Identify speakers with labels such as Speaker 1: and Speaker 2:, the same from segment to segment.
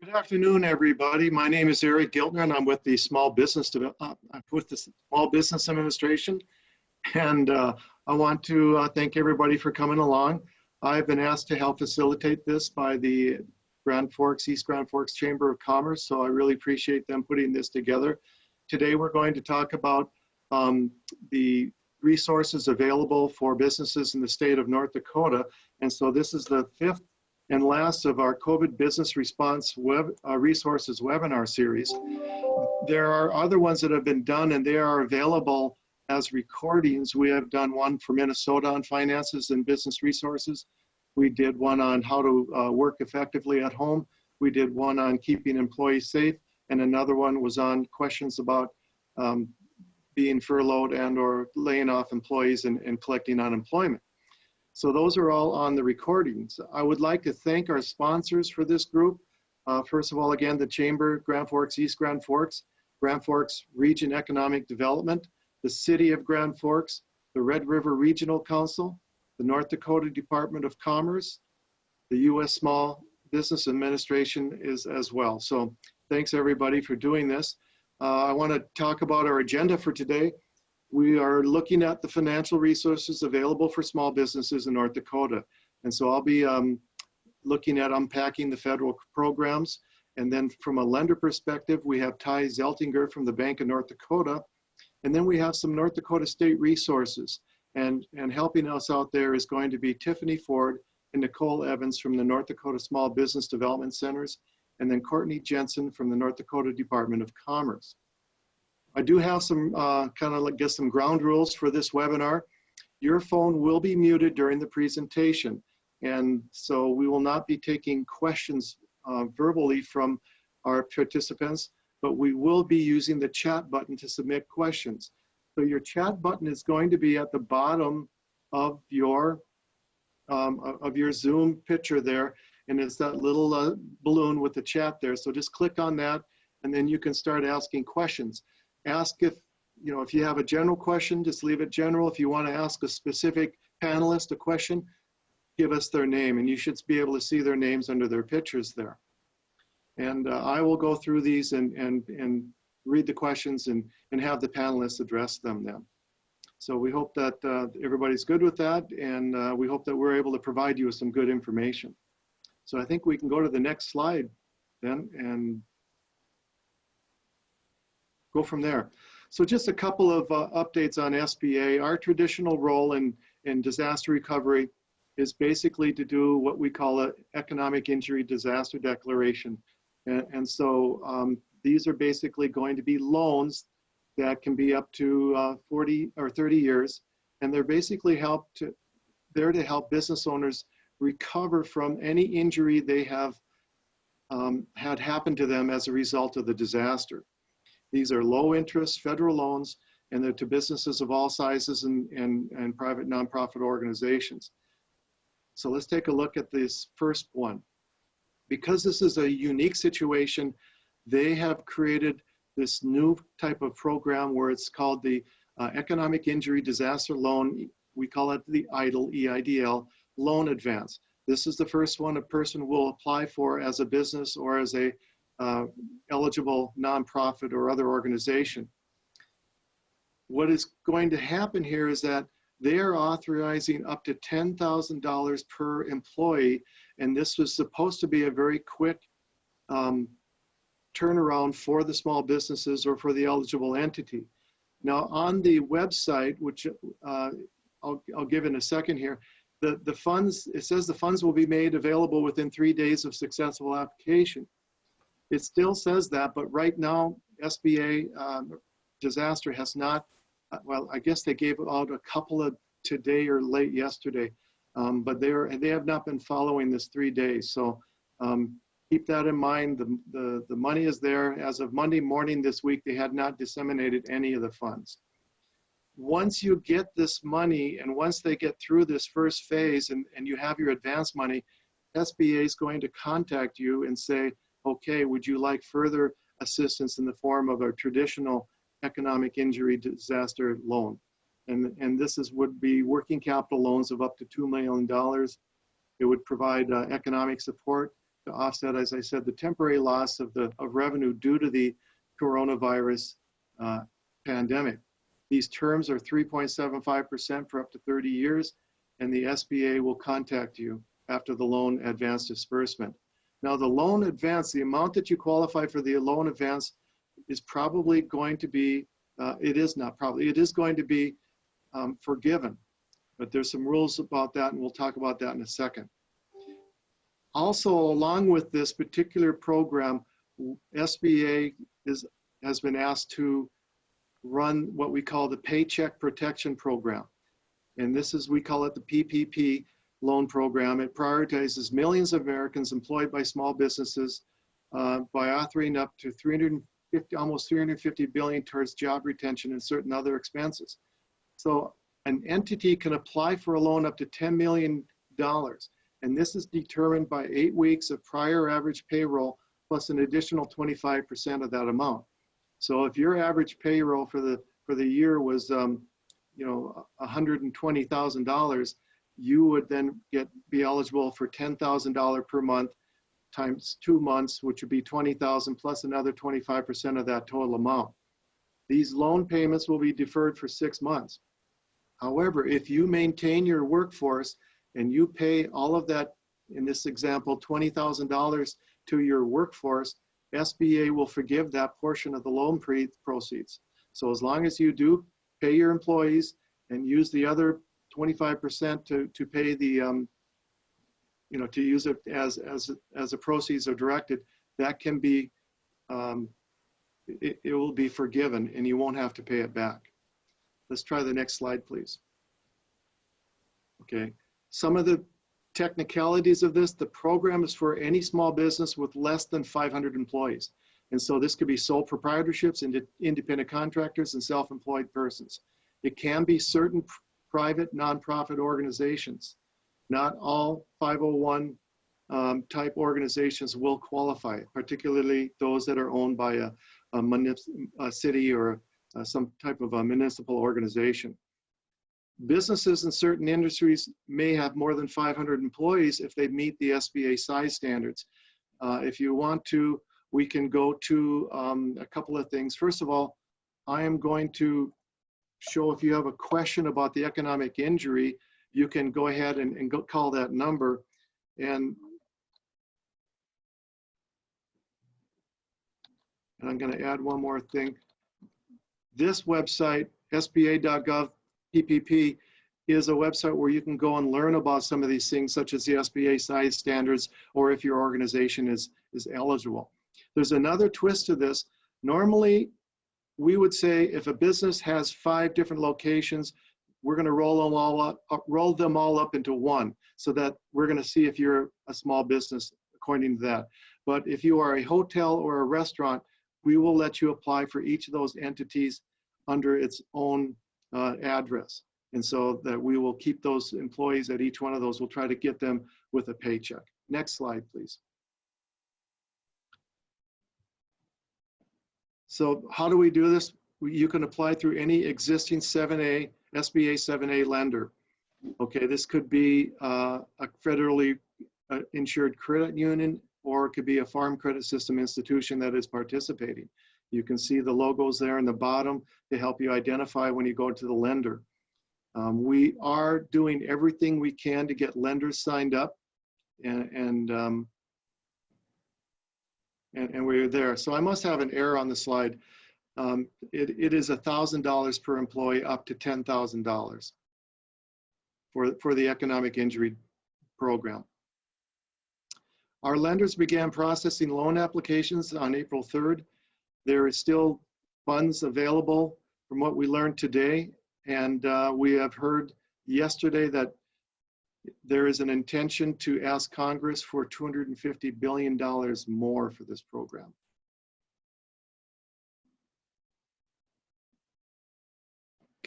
Speaker 1: Good afternoon, everybody. My name is Eric Giltner, and I'm with the Small Business Administration. And I want to thank everybody for coming along. I've been asked to help facilitate this by the East Grand Forks Chamber of Commerce, so I really appreciate them putting this together. Today, we're going to talk about the resources available for businesses in the state of North Dakota. And so this is the fifth and last of our COVID business response resources webinar series. There are other ones that have been done and they are available as recordings. We have done one for Minnesota on finances and business resources. We did one on how to work effectively at home. We did one on keeping employees safe, and another one was on questions about being furloughed and or laying off employees and collecting unemployment. So those are all on the recordings. I would like to thank our sponsors for this group. First of all, again, the Chamber, Grand Forks, East Grand Forks Region Economic Development, the City of Grand Forks, the Red River Regional Council, the North Dakota Department of Commerce, the U.S. Small Business Administration is as well. So thanks everybody for doing this. I want to talk about our agenda for today. We are looking at the financial resources available for small businesses in North Dakota. And so I'll be looking at unpacking the federal programs. And then from a lender perspective, we have Ty Zeltinger from the Bank of North Dakota. And then we have some North Dakota state resources. And helping us out there is going to be Tiffany Ford and Nicole Evans from the North Dakota Small Business Development Centers, and then Courtney Jensen from the North Dakota Department of Commerce. I do have some some ground rules for this webinar. Your phone will be muted during the presentation. And so we will not be taking questions verbally from our participants, but we will be using the chat button to submit questions. So your chat button is going to be at the bottom of your Zoom picture there. And it's that little balloon with the chat there. So just click on that, and then you can start asking questions. Ask if you have a general question, just leave it general. If you want to ask a specific panelist a question, give us their name, and you should be able to see their names under their pictures there. And I will go through these and read the questions and have the panelists address them then. So we hope that everybody's good with that, and we hope that we're able to provide you with some good information. So I think we can go to the next slide then and go from there. So just a couple of updates on SBA. Our traditional role in disaster recovery is basically to do what we call an economic injury disaster declaration. And so these are basically going to be loans that can be up to 40 or 30 years. And they're basically there to help business owners recover from any injury they have had happen to them as a result of the disaster. These are low interest federal loans, and they're to businesses of all sizes and private nonprofit organizations. So let's take a look at this first one. Because this is a unique situation, they have created this new type of program where it's called the Economic Injury Disaster Loan. We call it the EIDL Loan Advance. This is the first one a person will apply for as a business or as a eligible nonprofit or other organization. What is going to happen here is that they are authorizing up to $10,000 per employee, and this was supposed to be a very quick turnaround for the small businesses or for the eligible entity. Now on the website, which I'll give in a second here, the funds, it says the funds will be made available within 3 days of successful application. It still says that, but right now, SBA disaster has not, well, I guess they gave out a couple of today or late yesterday, but they have not been following this 3 days. So keep that in mind. The money is there. As of Monday morning this week, they had not disseminated any of the funds. Once you get this money, and once they get through this first phase and you have your advance money, SBA is going to contact you and say, okay, would you like further assistance in the form of a traditional economic injury disaster loan? And this would be working capital loans of up to $2 million. It would provide economic support, to offset, as I said, the temporary loss of revenue due to the coronavirus pandemic. These terms are 3.75% for up to 30 years, and the SBA will contact you after the loan advance disbursement. Now, the loan advance, the amount that you qualify for the loan advance is probably going to be, it is going to be forgiven. But there's some rules about that, and we'll talk about that in a second. Also, along with this particular program, SBA has been asked to run what we call the Paycheck Protection Program. And this is, we call it the PPP Loan Program. It prioritizes millions of Americans employed by small businesses by offering up to almost 350 billion towards job retention and certain other expenses. So an entity can apply for a loan up to $10 million. And this is determined by 8 weeks of prior average payroll plus an additional 25% of that amount. So if your average payroll for the year was $120,000, you would then be eligible for $10,000 per month times 2 months, which would be $20,000 plus another 25% of that total amount. These loan payments will be deferred for 6 months. However, if you maintain your workforce and you pay all of that, in this example, $20,000 to your workforce, SBA will forgive that portion of the loan proceeds. So as long as you do pay your employees and use the other 25% to pay the, to use it as the proceeds are directed, that can be, it will be forgiven and you won't have to pay it back. Let's try the next slide, please. Okay, some of the technicalities of this, the program is for any small business with less than 500 employees. And so this could be sole proprietorships, independent contractors, and self-employed persons. It can be certain private nonprofit organizations. Not all 501 type organizations will qualify, particularly those that are owned by a city or some type of a municipal organization. Businesses in certain industries may have more than 500 employees if they meet the SBA size standards. If you want to, we can go to a couple of things. First of all, I am going to show, if you have a question about the economic injury, you can go ahead and go call that number. And I'm going to add one more thing. This website, sba.gov PPP, is a website where you can go and learn about some of these things, such as the SBA size standards, or if your organization is eligible. There's another twist to this. Normally, we would say if a business has 5 different locations, we're going to roll them all up into one, so that we're going to see if you're a small business according to that. But if you are a hotel or a restaurant, we will let you apply for each of those entities under its own address. And so that we will keep those employees at each one of those. We'll try to get them with a paycheck. Next slide, please. So how do we do this? You can apply through any existing SBA 7A lender. Okay, this could be a federally insured credit union, or it could be a farm credit system institution that is participating. You can see the logos there in the bottom to help you identify when you go to the lender. We are doing everything we can to get lenders signed up, and we're there. So I must have an error on the slide. It is $1,000 per employee up to $10,000 for the economic injury program. Our lenders began processing loan applications on April 3rd. There is still funds available from what we learned today. And we have heard yesterday that there is an intention to ask Congress for $250 billion more for this program.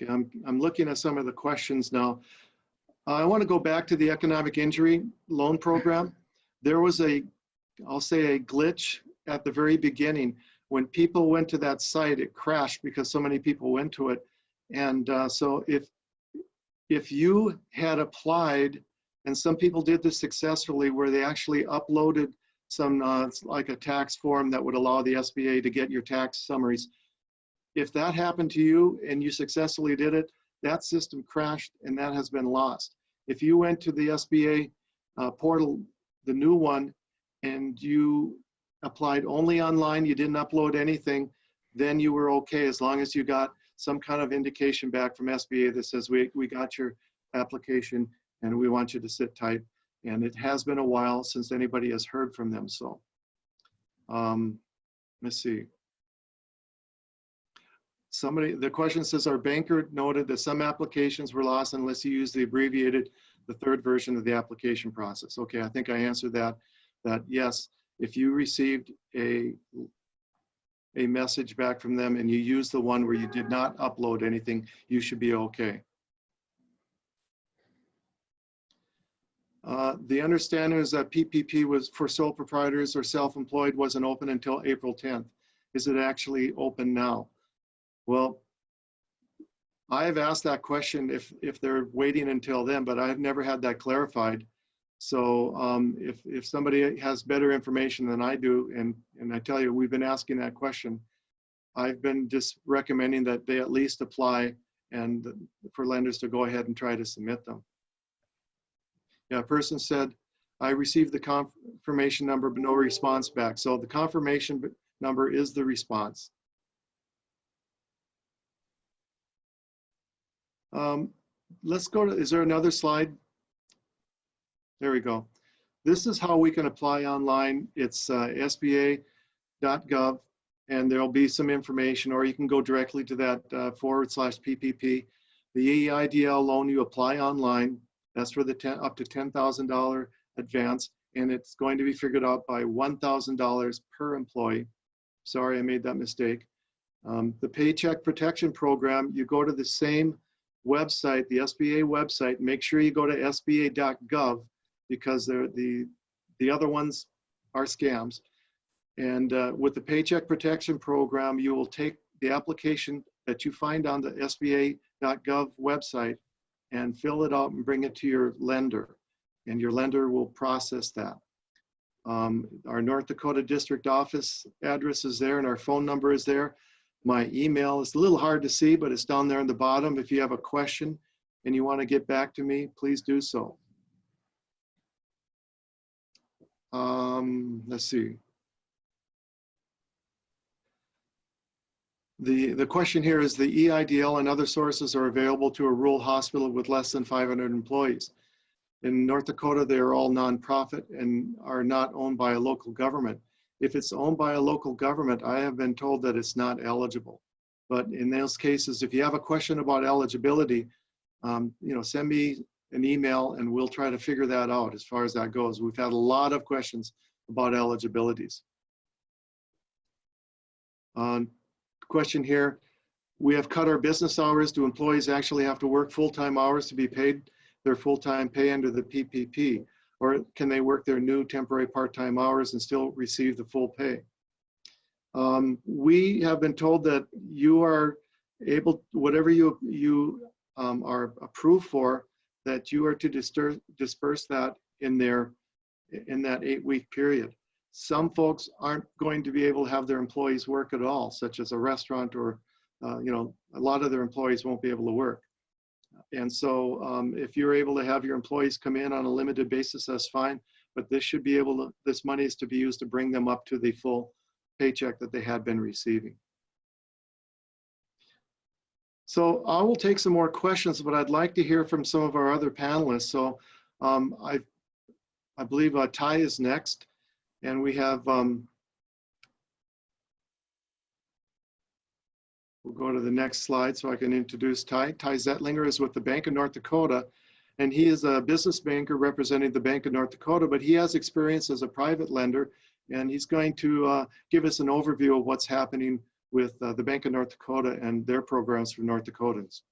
Speaker 1: Okay, I'm looking at some of the questions now. I want to go back to the economic injury loan program. There was I'll say a glitch at the very beginning. When people went to that site, it crashed because so many people went to it. And so if you had applied, and some people did this successfully, where they actually uploaded it's like a tax form that would allow the SBA to get your tax summaries. If that happened to you and you successfully did it, that system crashed and that has been lost. If you went to the SBA portal, the new one, and you applied only online, you didn't upload anything, then you were okay, as long as you got some kind of indication back from SBA that says, we got your application and we want you to sit tight. And it has been a while since anybody has heard from them. So let's see. The question says, our banker noted that some applications were lost unless you use the third version of the application process. Okay, I think I answered that yes, if you received a message back from them and you use the one where you did not upload anything, you should be okay. The understanding is that PPP was for sole proprietors or self-employed wasn't open until April 10th. Is it actually open now? Well, I've asked that question if they're waiting until then, but I've never had that clarified. So if somebody has better information than I do, and I tell you, we've been asking that question, I've been just recommending that they at least apply and for lenders to go ahead and try to submit them. Yeah, a person said, I received the confirmation number, but no response back. So the confirmation number is the response. Let's go to, is there another slide? There we go. This is how we can apply online. It's sba.gov, and there'll be some information, or you can go directly to that /PPP. The EIDL loan you apply online. That's for the up to $10,000 advance, and it's going to be figured out by $1,000 per employee. Sorry, I made that mistake. The Paycheck Protection Program, you go to the same website, the SBA website. Make sure you go to sba.gov because the other ones are scams. And with the Paycheck Protection Program, you will take the application that you find on the sba.gov website and fill it out and bring it to your lender, and your lender will process that. Our North Dakota District Office address is there and our phone number is there. My email is a little hard to see, but it's down there on the bottom. If you have a question and you want to get back to me, please do so. Let's see. The question here is, the EIDL and other sources are available to a rural hospital with less than 500 employees. In North Dakota, they are all nonprofit and are not owned by a local government. If it's owned by a local government, I have been told that it's not eligible. But in those cases, if you have a question about eligibility, send me an email and we'll try to figure that out as far as that goes. We've had a lot of questions about eligibilities. Question here, we have cut our business hours. Do employees actually have to work full-time hours to be paid their full-time pay under the PPP? Or can they work their new temporary part-time hours and still receive the full pay? We have been told that you are able, whatever you are approved for, that you are to disperse that in that 8-week period. Some folks aren't going to be able to have their employees work at all, such as a restaurant, or a lot of their employees won't be able to work. And so if you're able to have your employees come in on a limited basis, that's fine, but this money is to be used to bring them up to the full paycheck that they had been receiving. So I will take some more questions, but I'd like to hear from some of our other panelists. So I believe Ty is next, and we have, we'll go to the next slide so I can introduce Ty. Ty Zettlinger is with the Bank of North Dakota, and he is a business banker representing the Bank of North Dakota, but he has experience as a private lender, and he's going to give us an overview of what's happening with the Bank of North Dakota and their programs for North Dakotans.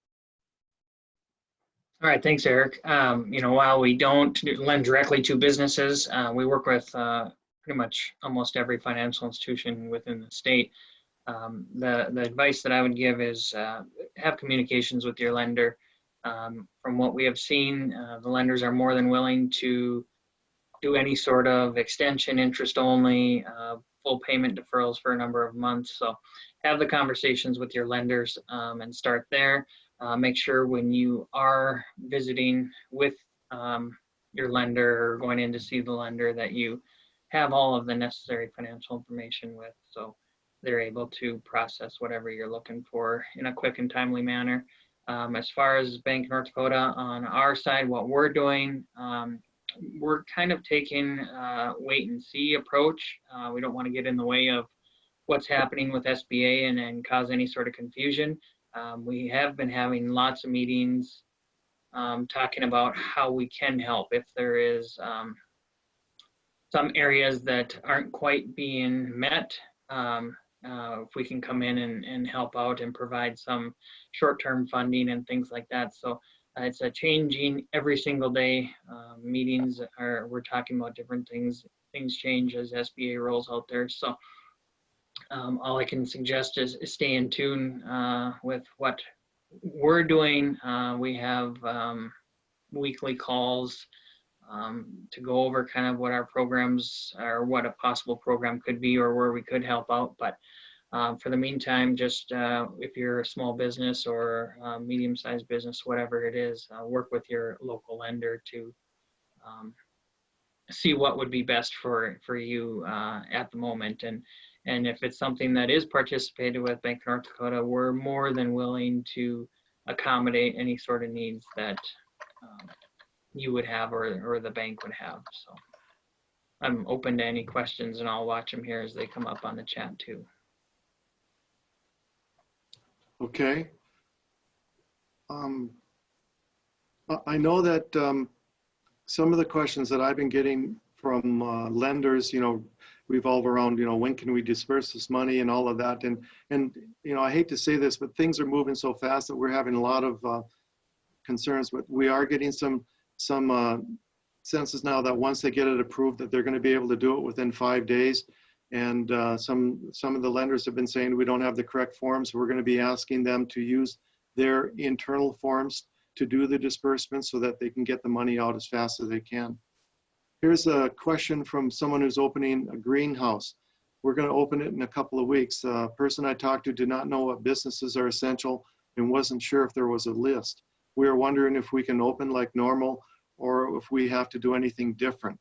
Speaker 2: All right, thanks, Eric. While we don't lend directly to businesses, we work with pretty much almost every financial institution within the state. The advice that I would give is have communications with your lender. From what we have seen, the lenders are more than willing to do any sort of extension, interest only, full payment deferrals for a number of months. So have the conversations with your lenders and start there. Make sure when you are visiting with your lender or going in to see the lender that you have all of the necessary financial information with, so they're able to process whatever you're looking for in a quick and timely manner. As far as Bank of North Dakota, on our side, what we're doing, we're kind of taking a wait and see approach. We don't want to get in the way of what's happening with SBA and cause any sort of confusion. We have been having lots of meetings talking about how we can help if there is some areas that aren't quite being met. If we can come in and help out and provide some short-term funding and things like that. So it's a changing every single day. Meetings we're talking about different things. Things change as SBA rolls out there. So all I can suggest is stay in tune with what we're doing. We have weekly calls to go over kind of what our programs or what a possible program could be or where we could help out. But for the meantime, just if you're a small business or medium-sized business, whatever it is, work with your local lender to see what would be best for you at the moment. And if it's something that is participated with Bank of North Dakota, we're more than willing to accommodate any sort of needs that you would have or the bank would have. So I'm open to any questions, and I'll watch them here as they come up on the chat too.
Speaker 1: Okay. I know that some of the questions that I've been getting from lenders, revolve around, when can we disperse this money and all of that. And I hate to say this, but things are moving so fast that we're having a lot of concerns. But we are getting some senses now that once they get it approved, that they're going to be able to do it within 5 days. And some of the lenders have been saying we don't have the correct forms. We're going to be asking them to use their internal forms to do the disbursement so that they can get the money out as fast as they can. Here's a question from someone who's opening a greenhouse. We're going to open it in a couple of weeks. A person I talked to did not know what businesses are essential and wasn't sure if there was a list. We are wondering if we can open like normal or if we have to do anything different.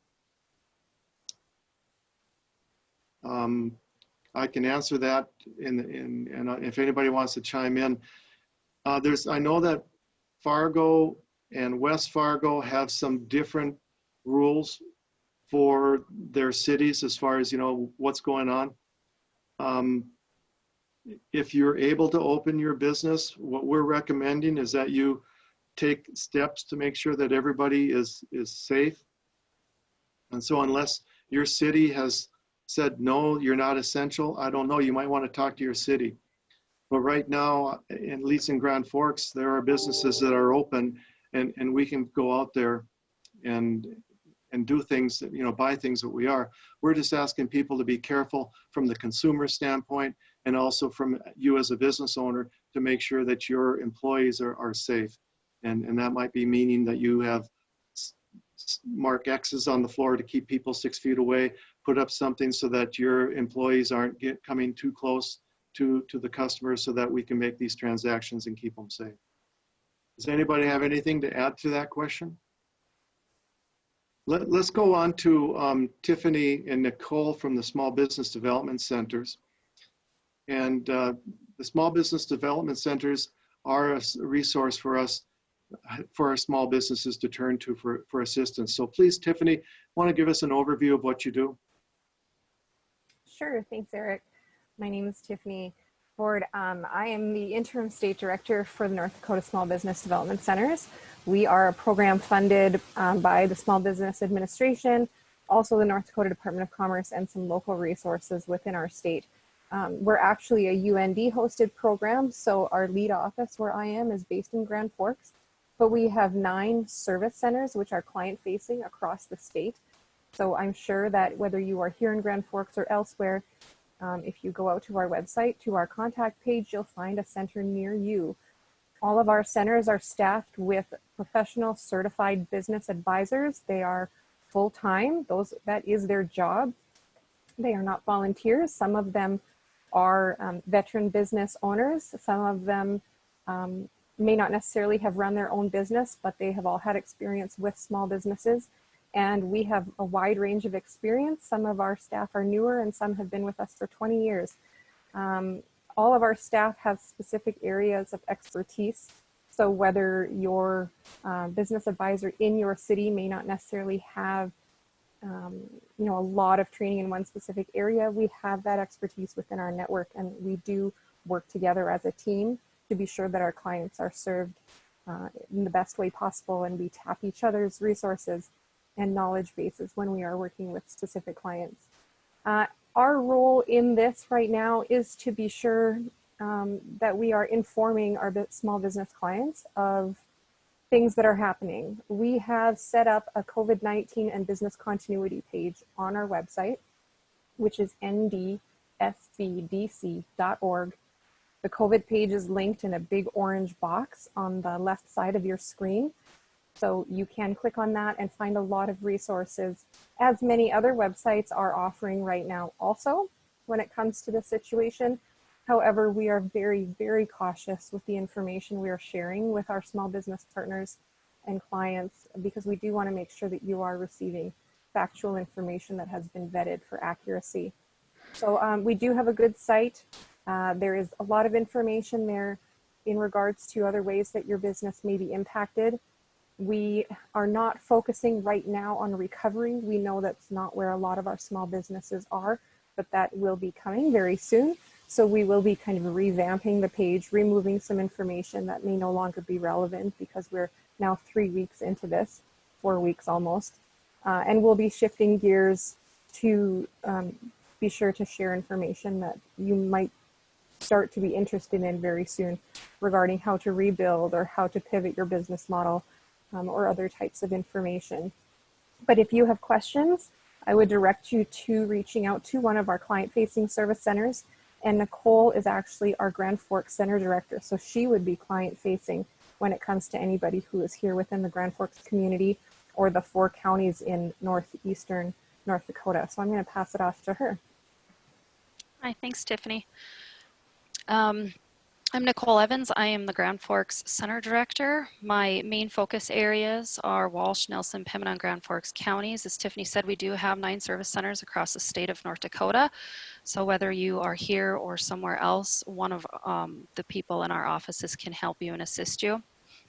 Speaker 1: I can answer that, and if anybody wants to chime in. I know that Fargo and West Fargo have some different rules for their cities as far as, what's going on. If you're able to open your business, what we're recommending is that you take steps to make sure that everybody is safe. And so unless your city has said, no, you're not essential, I don't know, you might want to talk to your city. But right now, at least in Grand Forks, there are businesses that are open, and we can go out there and do things, buy things that we are. We're just asking people to be careful from the consumer standpoint and also from you as a business owner to make sure that your employees are safe. And that might be meaning that you have mark X's on the floor to keep people 6 feet away, put up something so that your employees aren't coming too close to the customers so that we can make these transactions and keep them safe. Does anybody have anything to add to that question? Let's go on to Tiffany and Nicole from the Small Business Development Centers. And the Small Business Development Centers are a resource for us, for our small businesses to turn to for assistance. So please, Tiffany, want to give us an overview of what you do?
Speaker 3: Sure, thanks, Eric. My name is Tiffany Ford. I am the interim state director for the North Dakota Small Business Development Centers. We are a program funded by the Small Business Administration, also the North Dakota Department of Commerce, and some local resources within our state. We're actually a UND hosted program, so our lead office where I am is based in Grand Forks, but we have 9 service centers which are client facing across the state. So I'm sure that whether you are here in Grand Forks or elsewhere, if you go out to our website, to our contact page, you'll find a center near you. All of our centers are staffed with professional certified business advisors. They are full-time. That is their job. They are not volunteers. Some of them are veteran business owners. Some of them may not necessarily have run their own business, but they have all had experience with small businesses. And we have a wide range of experience. Some of our staff are newer and some have been with us for 20 years. All of our staff have specific areas of expertise. So whether your business advisor in your city may not necessarily have a lot of training in one specific area, we have that expertise within our network, and we do work together as a team to be sure that our clients are served in the best way possible, and we tap each other's resources and knowledge bases when we are working with specific clients. Our role in this right now is to be sure that we are informing our small business clients of things that are happening. We have set up a COVID-19 and business continuity page on our website, which is ndsbdc.org. The COVID page is linked in a big orange box on the left side of your screen. So you can click on that and find a lot of resources, as many other websites are offering right now also when it comes to the situation. However, we are very, very cautious with the information we are sharing with our small business partners and clients, because we do want to make sure that you are receiving factual information that has been vetted for accuracy. So we do have a good site. There is a lot of information there in regards to other ways that your business may be impacted. We are not focusing right now on recovery. We know that's not where a lot of our small businesses are, but that will be coming very soon. So we will be kind of revamping the page, removing some information that may no longer be relevant, because we're now 3 weeks into this, 4 weeks almost. And we'll be shifting gears to be sure to share information that you might start to be interested in very soon regarding how to rebuild or how to pivot your business model, or other types of information. But if you have questions, I would direct you to reaching out to one of our client-facing service centers. And Nicole is actually our Grand Forks Center Director. So she would be client-facing when it comes to anybody who is here within the Grand Forks community or the 4 counties in northeastern North Dakota. So I'm going to pass it off to her.
Speaker 4: Hi, thanks, Tiffany. I'm Nicole Evans. I am the Grand Forks Center Director. My main focus areas are Walsh, Nelson, Pembina, and Grand Forks counties. As Tiffany said, we do have 9 service centers across the state of North Dakota. So whether you are here or somewhere else, one of the people in our offices can help you and assist you.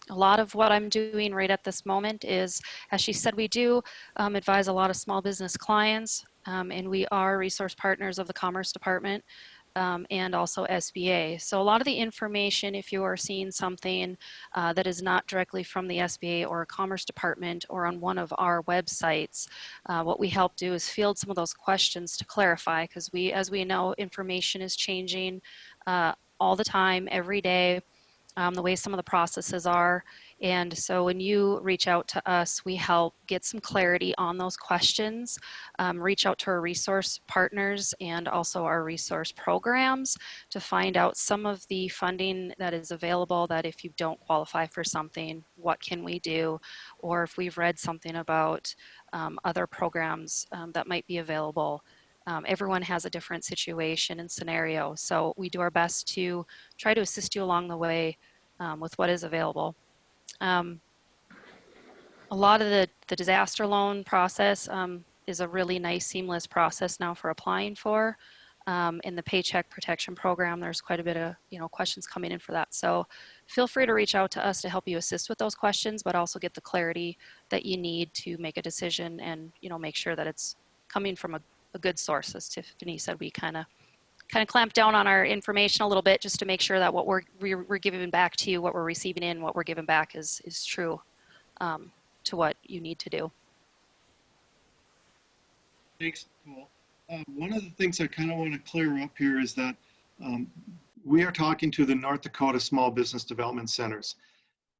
Speaker 4: A lot of what I'm doing right at this moment is, as she said, we do advise a lot of small business clients, and we are resource partners of the Commerce Department. And also SBA. So a lot of the information, if you are seeing something that is not directly from the SBA or Commerce Department or on one of our websites, what we help do is field some of those questions to clarify, because as we know, information is changing all the time, every day, the way some of the processes are. And so when you reach out to us, we help get some clarity on those questions, reach out to our resource partners and also our resource programs to find out some of the funding that is available, that if you don't qualify for something, what can we do? Or if we've read something about other programs that might be available. Everyone has a different situation and scenario. So we do our best to try to assist you along the way with what is available. A lot of the disaster loan process is a really nice seamless process now for applying for. In the Paycheck protection program, there's quite a bit of questions coming in for that. So feel free to reach out to us to help you assist with those questions, but also get the clarity that you need to make a decision and make sure that it's coming from a good source. As Tiffany said, we kind of clamp down on our information a little bit just to make sure that what we're giving back to you, what we're receiving in, what we're giving back is true to what you need to do.
Speaker 1: Thanks, Nicole. One of the things I kind of want to clear up here is that we are talking to the North Dakota Small Business Development Centers.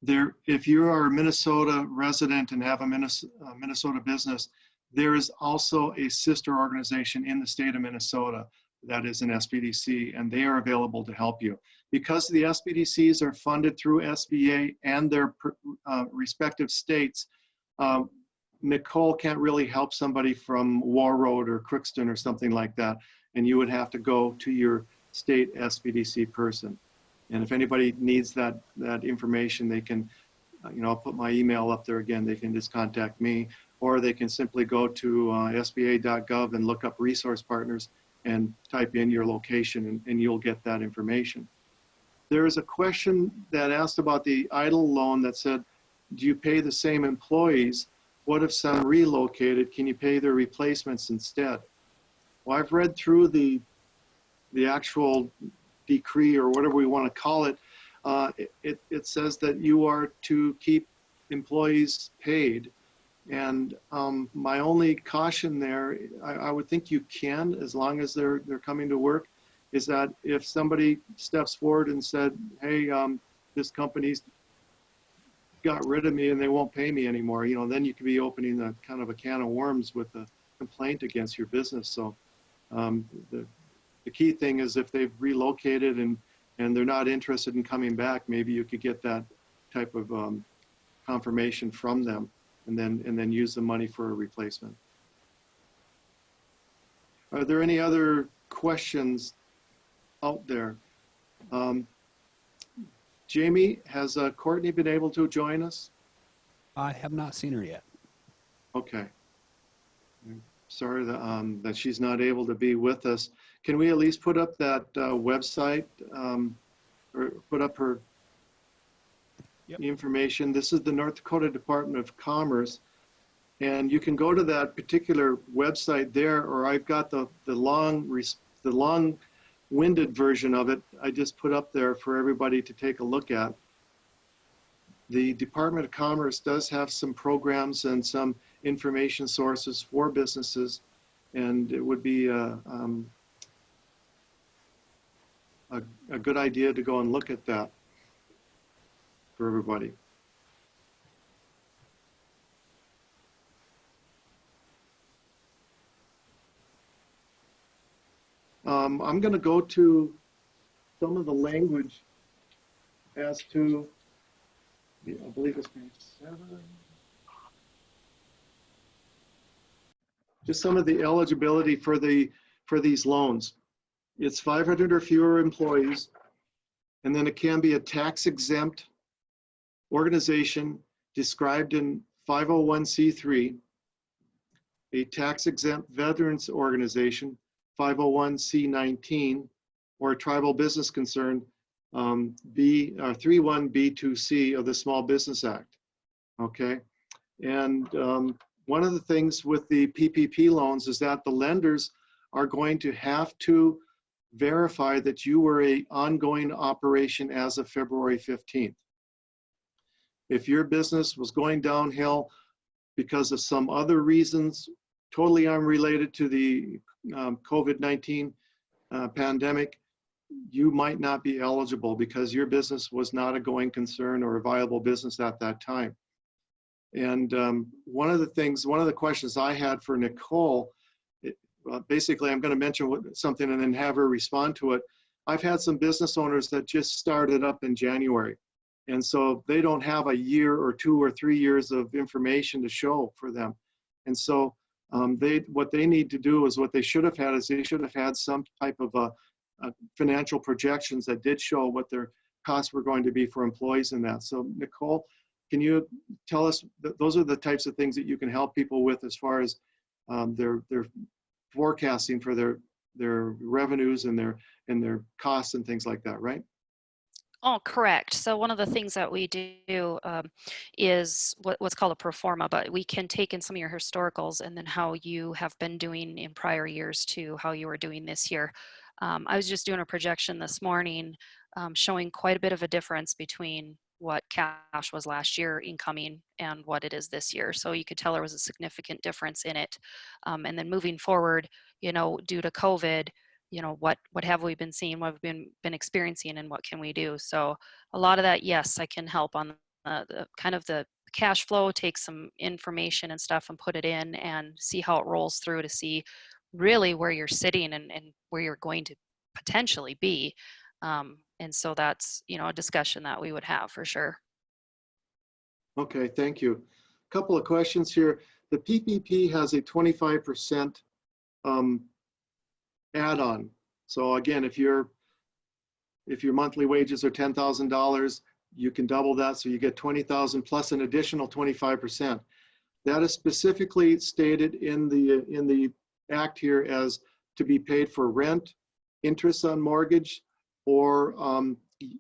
Speaker 1: If you are a Minnesota resident and have a Minnesota business, there is also a sister organization in the state of Minnesota that is an SBDC, and they are available to help you. Because the SBDCs are funded through SBA and their respective states, Nicole can't really help somebody from War Road or Crookston or something like that, and you would have to go to your state SBDC person. And if anybody needs that information, they can, I'll put my email up there again. They can just contact me, or they can simply go to sba.gov and look up resource partners and type in your location, and you'll get that information. There is a question that asked about the EIDL loan that said, do you pay the same employees? What if some relocated? Can you pay their replacements instead? Well, I've read through the actual decree, or whatever we want to call it. It says that you are to keep employees paid. And my only caution there, I would think you can, as long as they're coming to work, is that if somebody steps forward and said, hey, this company's got rid of me and they won't pay me anymore, then you could be opening a kind of a can of worms with a complaint against your business. So the key thing is if they've relocated and they're not interested in coming back, maybe you could get that type of confirmation from them, and then use the money for a replacement. Are there any other questions out there? Jamie, has Courtney been able to join us?
Speaker 5: I have not seen her yet.
Speaker 1: Okay. I'm sorry that she's not able to be with us. Can we at least put up that website, or put up her information? This is the North Dakota Department of Commerce, and you can go to that particular website there, or I've got the long-winded version of it I just put up there for everybody to take a look at. The Department of Commerce does have some programs and some information sources for businesses, and it would be a good idea to go and look at that for everybody. I'm going to go to some of the language as to, I believe it's page 7. Just some of the eligibility for these loans. It's 500 or fewer employees, and then it can be a tax-exempt organization described in 501c3, a tax-exempt veterans organization, 501c19, or a tribal business concern, 31B2C of the Small Business Act. Okay, and one of the things with the PPP loans is that the lenders are going to have to verify that you were an ongoing operation as of February 15th. If your business was going downhill because of some other reasons totally unrelated to the COVID-19 pandemic, you might not be eligible because your business was not a going concern or a viable business at that time. And one of the questions I had for Nicole, basically I'm going to mention something and then have her respond to it. I've had some business owners that just started up in January, and so they don't have a year or 2 or 3 years of information to show for them. And so what they need to do is what they should have had is they should have had some type of financial projections that did show what their costs were going to be for employees in that. So Nicole, can you tell us, those are the types of things that you can help people with as far as their forecasting for their revenues and their costs and things like that, right?
Speaker 4: Oh, correct. So one of the things that we do is what's called a Performa, but we can take in some of your historicals and then how you have been doing in prior years to how you are doing this year. I was just doing a projection this morning showing quite a bit of a difference between what cash was last year incoming and what it is this year. So you could tell there was a significant difference in it. And then moving forward, due to COVID, what have we been seeing, what have we been experiencing, and what can we do? So a lot of that, yes, I can help on the kind of the cash flow, take some information and stuff and put it in and see how it rolls through to see really where you're sitting and where you're going to potentially be. And so that's, a discussion that we would have for sure.
Speaker 1: Okay, thank you. A couple of questions here. The PPP has a 25% add-on. So again, if your monthly wages are $10,000, you can double that, so you get 20,000 plus an additional 25%. That is specifically stated in the act here as to be paid for rent, interest on mortgage, or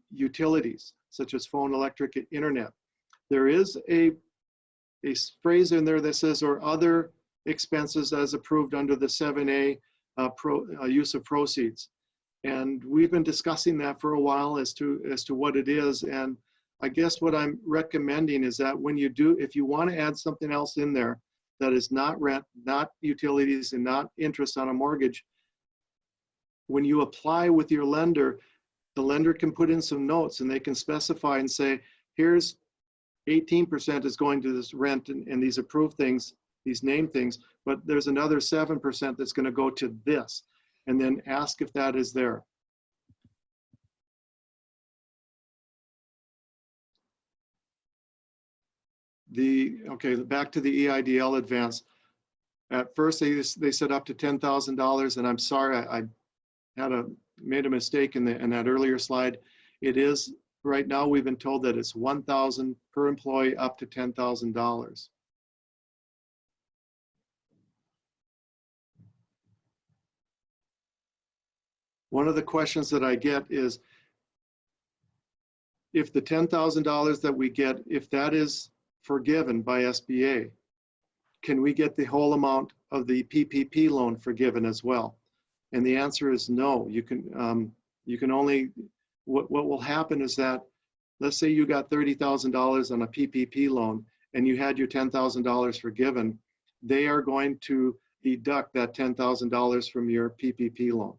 Speaker 1: utilities such as phone, electric, and internet. There is a phrase in there that says or other expenses as approved under the 7A use of proceeds. And we've been discussing that for a while as to what it is. And I guess what I'm recommending is that when you do, if you want to add something else in there that is not rent, not utilities, and not interest on a mortgage, when you apply with your lender, the lender can put in some notes and they can specify and say, here's 18% is going to this rent and these approved things, these named things, but there's another 7% that's going to go to this, and then ask if that is there. Okay, back to the EIDL advance. At first, they said up to $10,000, and I'm sorry, I made a mistake in that earlier slide. It is, right now, we've been told that it's $1,000 per employee up to $10,000. One of the questions that I get is, if the $10,000 that we get, if that is forgiven by SBA, can we get the whole amount of the PPP loan forgiven as well? And the answer is no. You can only, what will happen is that, let's say you got $30,000 on a PPP loan and you had your $10,000 forgiven, they are going to deduct that $10,000 from your PPP loan.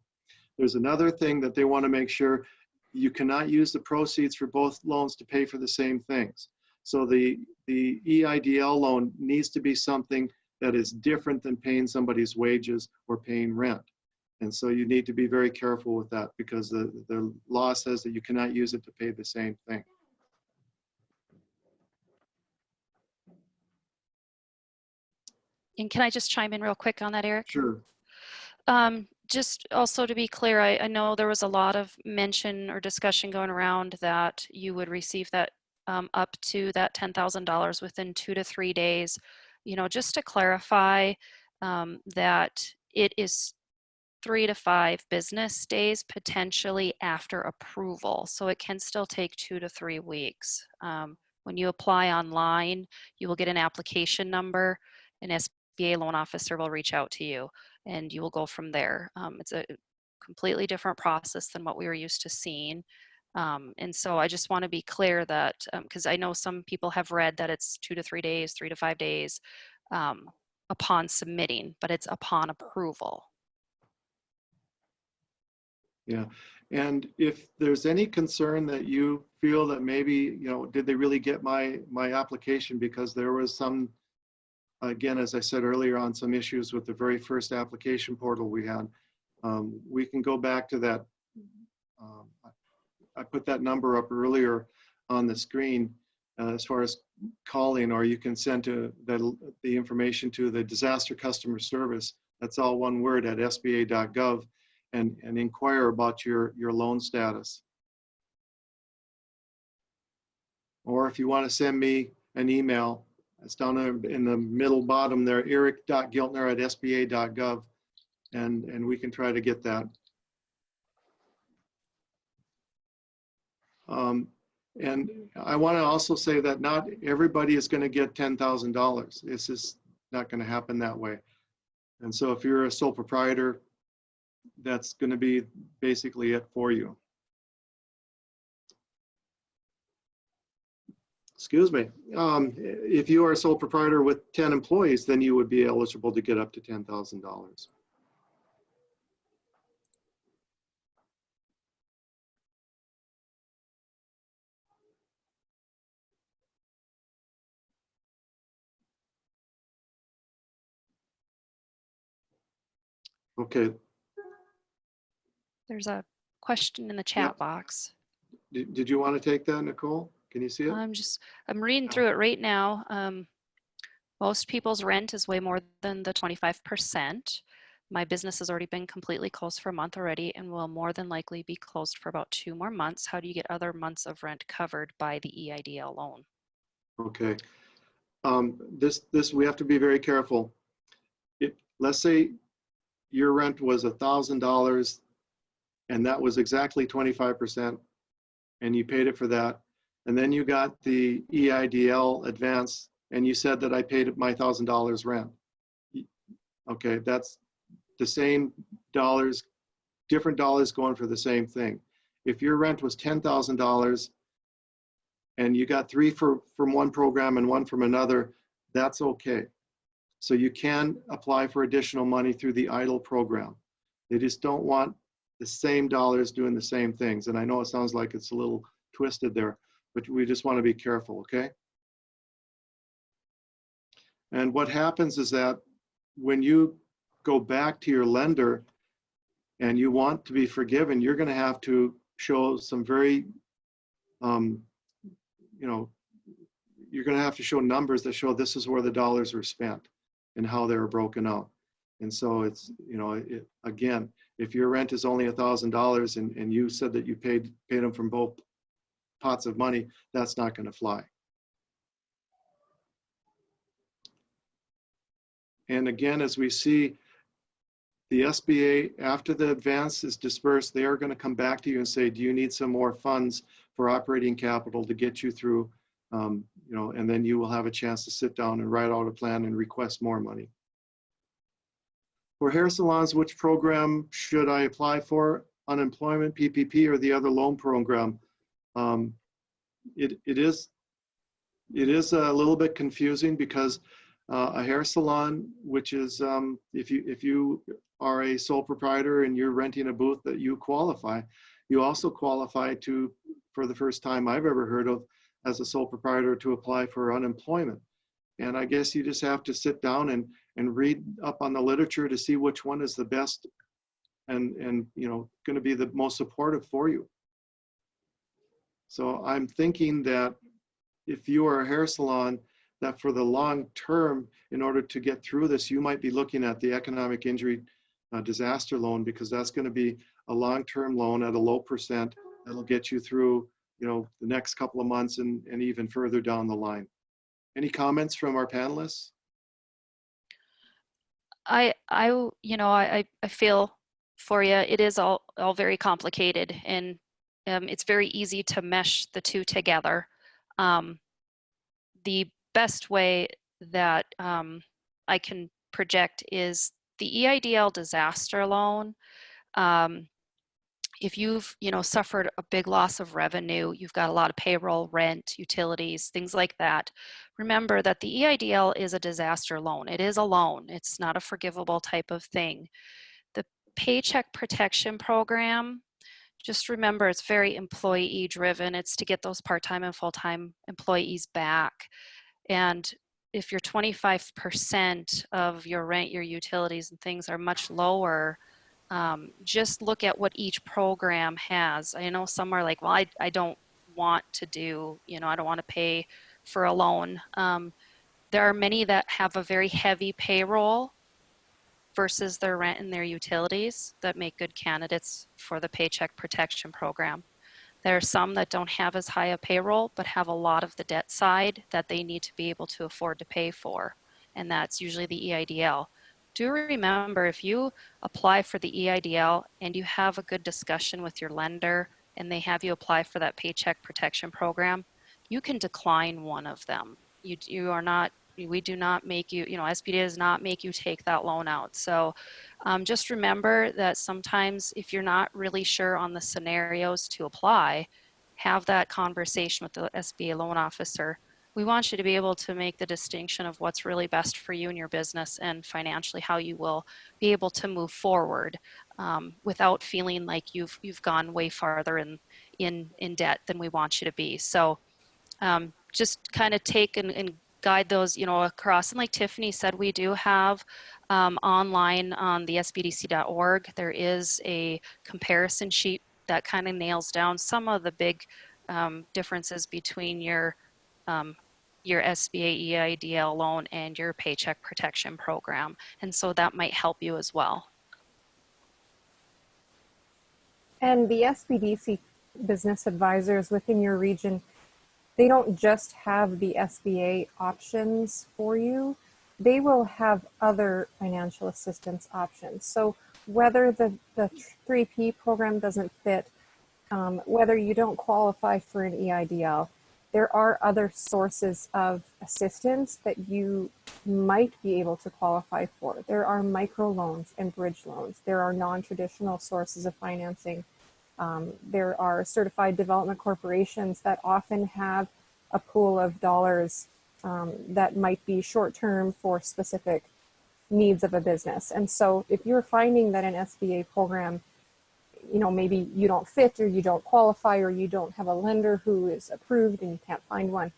Speaker 1: There's another thing that they want to make sure: you cannot use the proceeds for both loans to pay for the same things. So the EIDL loan needs to be something that is different than paying somebody's wages or paying rent. And so you need to be very careful with that, because the law says that you cannot use it to pay the same thing.
Speaker 4: And can I just chime in real quick on that, Eric?
Speaker 1: Sure.
Speaker 4: Just also to be clear, I know there was a lot of mention or discussion going around that you would receive that up to that $10,000 within 2 to 3 days. You know, just to clarify, that it is 3 to 5 business days potentially after approval. So it can still take 2 to 3 weeks. When you apply online, you will get an application number. An SBA loan officer will reach out to you, and you will go from there. It's a completely different process than what we were used to seeing. And so I just want to be clear that, because I know some people have read that it's 2 to 3 days, 3 to 5 days upon submitting, but it's upon approval.
Speaker 1: Yeah, and if there's any concern that you feel that maybe, you know, did they really get my application, because there was some, again, as I said earlier, on some issues with the very first application portal we had, we can go back to that. I put that number up earlier on the screen as far as calling, or you can send the information to the disaster customer service. That's all one word, at sba.gov, and inquire about your loan status. Or if you want to send me an email, it's down in the middle bottom there, eric.giltner@sba.gov, and we can try to get that. And I want to also say that not everybody is going to get $10,000. This is not going to happen that way. And so if you're a sole proprietor, that's going to be basically it for you. Excuse me. If you are a sole proprietor with 10 employees, then you would be eligible to get up to $10,000. Okay.
Speaker 4: There's a question in the chat box.
Speaker 1: Did you want to take that, Nicole? Can you see it?
Speaker 4: I'm reading through it right now. Most people's rent is way more than the 25%. My business has already been completely closed for a month already and will more than likely be closed for about 2 more months. How do you get other months of rent covered by the EIDL loan?
Speaker 1: Okay. This we have to be very careful. Let's say your rent was $1,000 and that was exactly 25%, and you paid it for that. And then you got the EIDL advance and you said that I paid my $1,000 rent. Okay, that's the same dollars, different dollars going for the same thing. If your rent was $10,000 and you got 3 from one program and 1 from another, that's okay. So you can apply for additional money through the EIDL program. They just don't want the same dollars doing the same things. And I know it sounds like it's a little twisted there, but we just want to be careful, okay? And what happens is that when you go back to your lender and you want to be forgiven, you're going to have to show some very, you're going to have to show numbers that show this is where the dollars were spent and how they were broken out. And so it's, again, if your rent is only $1,000 and you said that you paid them from both pots of money, that's not going to fly. And again, as we see, the SBA, after the advance is dispersed, they are going to come back to you and say, do you need some more funds for operating capital to get you through, and then you will have a chance to sit down and write out a plan and request more money. For hair salons, which program should I apply for? Unemployment, PPP, or the other loan program? It is a little bit confusing because a hair salon, which is if you are a sole proprietor and you're renting a booth, that you qualify. You also qualify to, for the first time I've ever heard of, as a sole proprietor, to apply for unemployment. And I guess you just have to sit down and read up on the literature to see which one is the best and going to be the most supportive for you. So I'm thinking that if you are a hair salon, that for the long term, in order to get through this, you might be looking at the economic injury disaster loan, because that's going to be a long-term loan at a low percent that'll get you through the next couple of months and even further down the line. Any comments from our panelists?
Speaker 4: I feel for you, it is all very complicated, and it's very easy to mesh the two together. The best way that I can project is the EIDL disaster loan. If you've suffered a big loss of revenue, you've got a lot of payroll, rent, utilities, things like that, remember that the EIDL is a disaster loan. It is a loan. It's not a forgivable type of thing. The Paycheck Protection Program, just remember, it's very employee driven. It's to get those part-time and full-time employees back. And if your 25% of your rent, your utilities and things are much lower, just look at what each program has. I know some are like, well, I don't want to do, I don't want to pay for a loan. There are many that have a very heavy payroll versus their rent and their utilities that make good candidates for the Paycheck Protection Program. There are some that don't have as high a payroll, but have a lot of the debt side that they need to be able to afford to pay for. And that's usually the EIDL. Do remember, if you apply for the EIDL and you have a good discussion with your lender and they have you apply for that Paycheck Protection Program, you can decline one of them. You are not, we do not make you, SBA does not make you take that loan out. So just remember that sometimes if you're not really sure on the scenarios to apply, have that conversation with the SBA loan officer. We want you to be able to make the distinction of what's really best for you and your business and financially how you will be able to move forward without feeling like you've gone way farther in debt than we want you to be. So just kind of take and guide those, across. And like Tiffany said, we do have online on the sbdc.org, there is a comparison sheet that kind of nails down some of the big differences between your your SBA EIDL loan and your Paycheck protection program. And so that might help you as well.
Speaker 3: And the SBDC business advisors within your region, they don't just have the SBA options for you, they will have other financial assistance options. So whether the 3P program doesn't fit, whether you don't qualify for an EIDL, there are other sources of assistance that you might be able to qualify for. There are microloans and bridge loans. There are non-traditional sources of financing. There are certified development corporations that often have a pool of dollars that might be short-term for specific needs of a business. And so if you're finding that an SBA program, you know, maybe you don't fit or you don't qualify or you don't have a lender who is approved and you can't find one,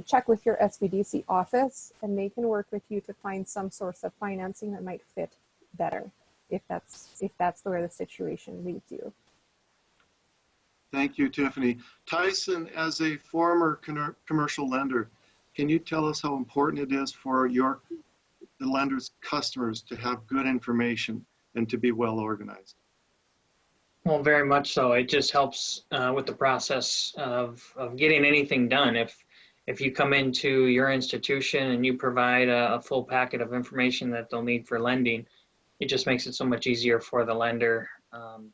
Speaker 3: check with your SBDC office and they can work with you to find some source of financing that might fit better if that's where the situation leads you.
Speaker 1: Thank you, Tiffany. Tyson, as a former commercial lender, can you tell us how important it is for the lender's customers to have good information and to be well organized?
Speaker 2: Well, very much so. It just helps with the process of getting anything done. If you come into your institution and you provide a full packet of information that they'll need for lending, it just makes it so much easier for the lender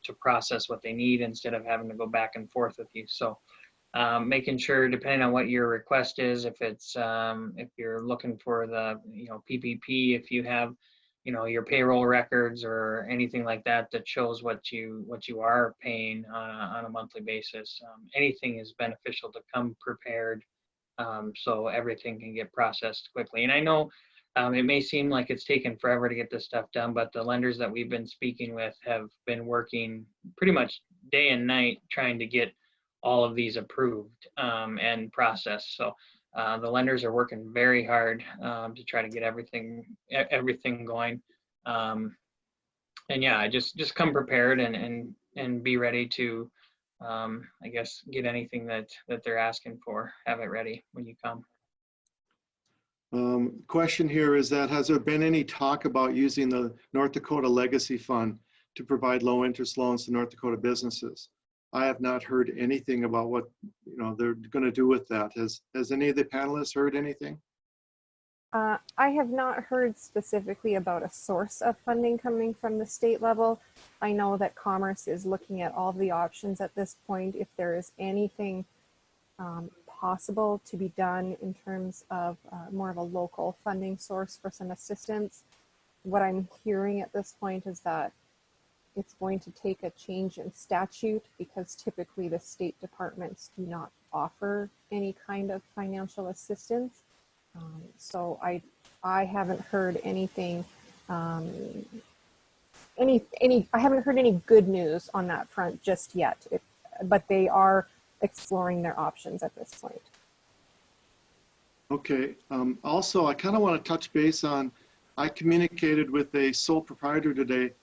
Speaker 2: to process what they need instead of having to go back and forth with you. So making sure, depending on what your request is, if it's if you're looking for the PPP, if you have your payroll records or anything like that that shows what you are paying on a monthly basis, anything is beneficial to come prepared so everything can get processed quickly. And I know it may seem like it's taken forever to get this stuff done, but the lenders that we've been speaking with have been working pretty much day and night trying to get all of these approved and processed. So the lenders are working very hard to try to get everything going. And yeah, just come prepared and be ready to, I guess, get anything that they're asking for. Have it ready when you come.
Speaker 1: Question here is that, has there been any talk about using the North Dakota Legacy Fund to provide low interest loans to North Dakota businesses? I have not heard anything about what they're going to do with that. Has any of the panelists heard anything?
Speaker 3: I have not heard specifically about a source of funding coming from the state level. I know that Commerce is looking at all the options at this point. If there is anything possible to be done in terms of more of a local funding source for some assistance, what I'm hearing at this point is that it's going to take a change in statute because typically the state departments do not offer any kind of financial assistance. So I haven't heard anything, I haven't heard any good news on that front just yet, but they are exploring their options at this point.
Speaker 1: Okay. Also, I kind of want to touch base on, I communicated with a sole proprietor today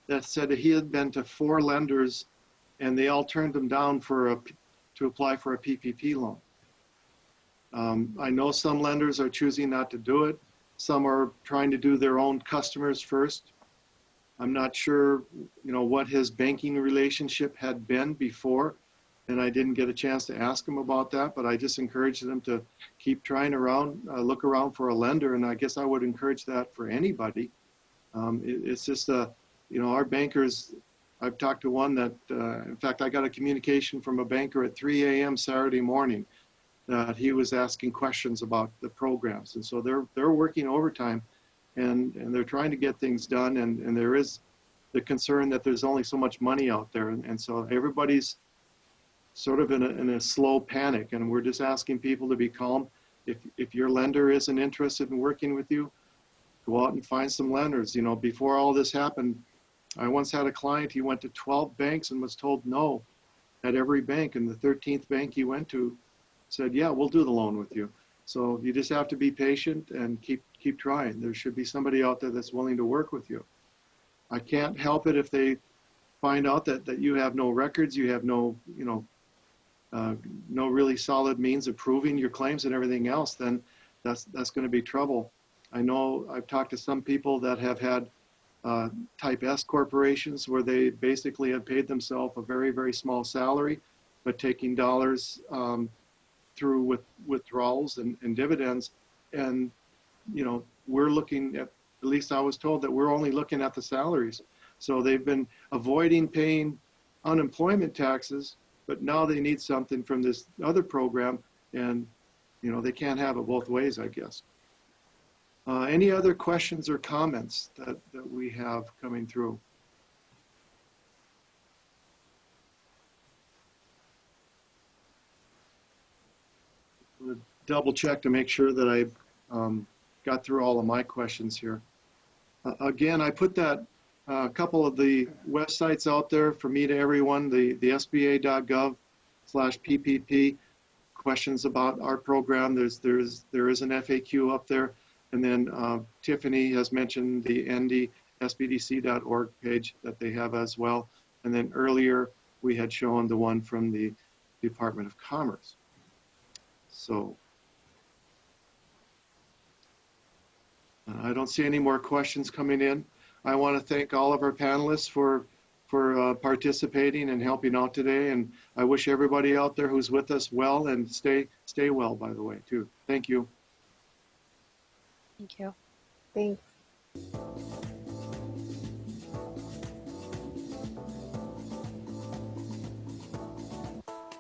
Speaker 1: that said that he had been to 4 lenders and they all turned him down to apply for a PPP loan. I know some lenders are choosing not to do it. Some are trying to do their own customers first. I'm not sure, what his banking relationship had been before, and I didn't get a chance to ask him about that, but I just encouraged them to keep trying around, look around for a lender, and I guess I would encourage that for anybody. It's just, our bankers, I've talked to one that, in fact, I got a communication from a banker at 3 a.m. Saturday morning that he was asking questions about the programs. And so they're working overtime and they're trying to get things done. And there is the concern that there's only so much money out there. And so everybody's sort of in a slow panic. And we're just asking people to be calm. If your lender isn't interested in working with you, go out and find some lenders. Before all this happened, I once had a client, he went to 12 banks and was told no at every bank. And the 13th bank he went to said, yeah, we'll do the loan with you. So you just have to be patient and keep trying. There should be somebody out there that's willing to work with you. I can't help it if they find out that you have no records, you have no, no really solid means of proving your claims and everything else, then that's going to be trouble. I know I've talked to some people that have had type S corporations where they basically have paid themselves a very, very small salary, but taking dollars through with withdrawals and dividends. And, you know, we're looking at least I was told that we're only looking at the salaries. So they've been avoiding paying unemployment taxes, but now they need something from this other program, and, you know, they can't have it both ways, I guess. Any other questions or comments that we have coming through? We'll double check to make sure that I got through all of my questions here. Again, I put that a couple of the websites out there for me to everyone, the sba.gov/PPP, questions about our program. There is an FAQ up there. And then Tiffany has mentioned the ndSBDC.org page that they have as well. And then earlier we had shown the one from the Department of Commerce. So I don't see any more questions coming in. I want to thank all of our panelists for participating and helping out today. And I wish everybody out there who's with us well, and stay well, by the way, too. Thank you.
Speaker 4: Thank you.
Speaker 3: Thanks.